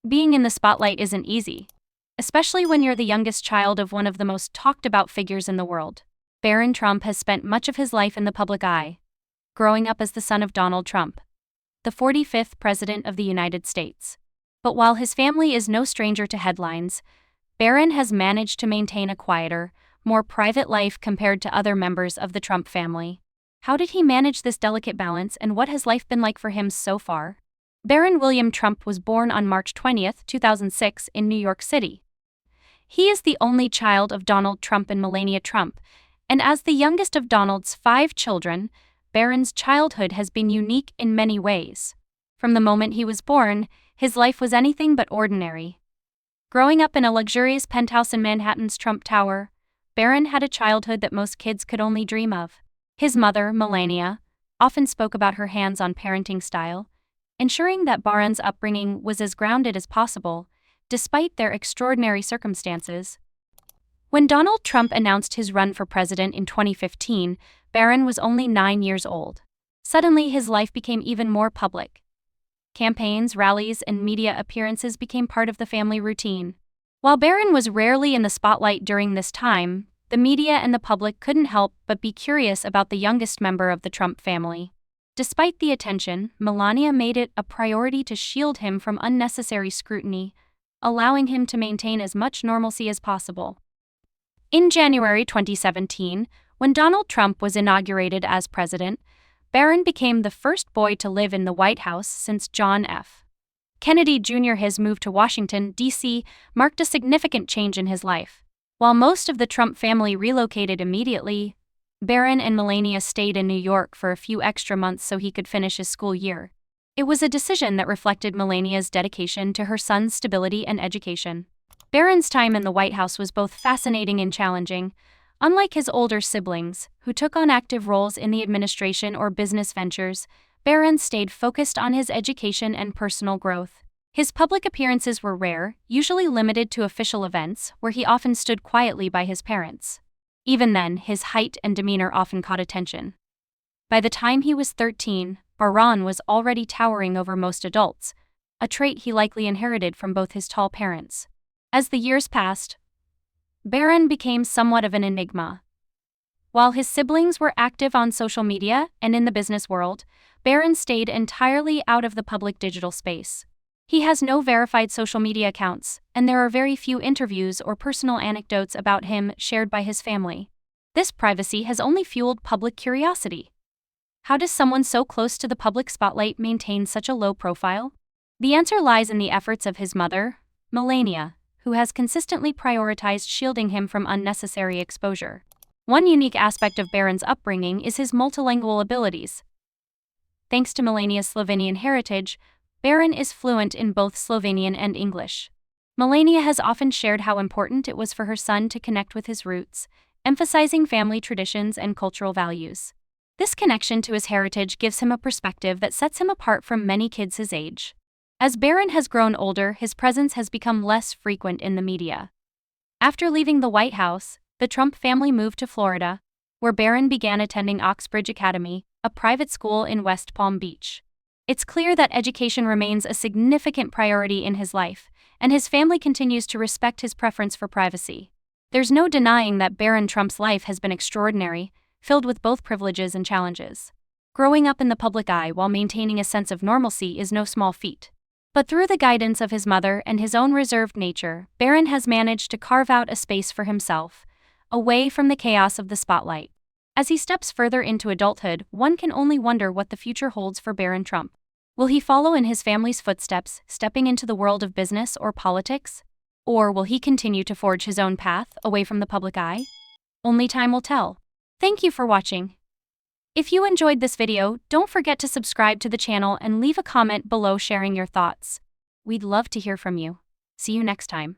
Being in the spotlight isn't easy, especially when you're the youngest child of one of the most talked about figures in the world. Barron Trump has spent much of his life in the public eye, growing up as the son of Donald Trump, the 45th President of the United States. But while his family is no stranger to headlines, Barron has managed to maintain a quieter, more private life compared to other members of the Trump family. How did he manage this delicate balance, and what has life been like for him so far? Barron William Trump was born on March 20, 2006 in New York City. He is the only child of Donald Trump and Melania Trump, and as the youngest of Donald's 5 children, Barron's childhood has been unique in many ways. From the moment he was born, his life was anything but ordinary. Growing up in a luxurious penthouse in Manhattan's Trump Tower, Barron had a childhood that most kids could only dream of. His mother, Melania, often spoke about her hands-on parenting style, ensuring that Barron's upbringing was as grounded as possible, despite their extraordinary circumstances. When Donald Trump announced his run for president in 2015, Barron was only 9 years old. Suddenly, his life became even more public. Campaigns, rallies, and media appearances became part of the family routine. While Barron was rarely in the spotlight during this time, the media and the public couldn't help but be curious about the youngest member of the Trump family. Despite the attention, Melania made it a priority to shield him from unnecessary scrutiny, allowing him to maintain as much normalcy as possible. In January 2017, when Donald Trump was inaugurated as president, Barron became the first boy to live in the White House since John F. Kennedy Jr. His move to Washington, D.C. marked a significant change in his life. While most of the Trump family relocated immediately, Barron and Melania stayed in New York for a few extra months so he could finish his school year. It was a decision that reflected Melania's dedication to her son's stability and education. Barron's time in the White House was both fascinating and challenging. Unlike his older siblings, who took on active roles in the administration or business ventures, Barron stayed focused on his education and personal growth. His public appearances were rare, usually limited to official events, where he often stood quietly by his parents. Even then, his height and demeanor often caught attention. By the time he was 13, Barron was already towering over most adults, a trait he likely inherited from both his tall parents. As the years passed, Barron became somewhat of an enigma. While his siblings were active on social media and in the business world, Barron stayed entirely out of the public digital space. He has no verified social media accounts, and there are very few interviews or personal anecdotes about him shared by his family. This privacy has only fueled public curiosity. How does someone so close to the public spotlight maintain such a low profile? The answer lies in the efforts of his mother, Melania, who has consistently prioritized shielding him from unnecessary exposure. One unique aspect of Barron's upbringing is his multilingual abilities. Thanks to Melania's Slovenian heritage, Barron is fluent in both Slovenian and English. Melania has often shared how important it was for her son to connect with his roots, emphasizing family traditions and cultural values. This connection to his heritage gives him a perspective that sets him apart from many kids his age. As Barron has grown older, his presence has become less frequent in the media. After leaving the White House, the Trump family moved to Florida, where Barron began attending Oxbridge Academy, a private school in West Palm Beach. It's clear that education remains a significant priority in his life, and his family continues to respect his preference for privacy. There's no denying that Barron Trump's life has been extraordinary, filled with both privileges and challenges. Growing up in the public eye while maintaining a sense of normalcy is no small feat. But through the guidance of his mother and his own reserved nature, Barron has managed to carve out a space for himself, away from the chaos of the spotlight. As he steps further into adulthood, one can only wonder what the future holds for Barron Trump. Will he follow in his family's footsteps, stepping into the world of business or politics? Or will he continue to forge his own path, away from the public eye? Only time will tell. Thank you for watching. If you enjoyed this video, don't forget to subscribe to the channel and leave a comment below sharing your thoughts. We'd love to hear from you. See you next time.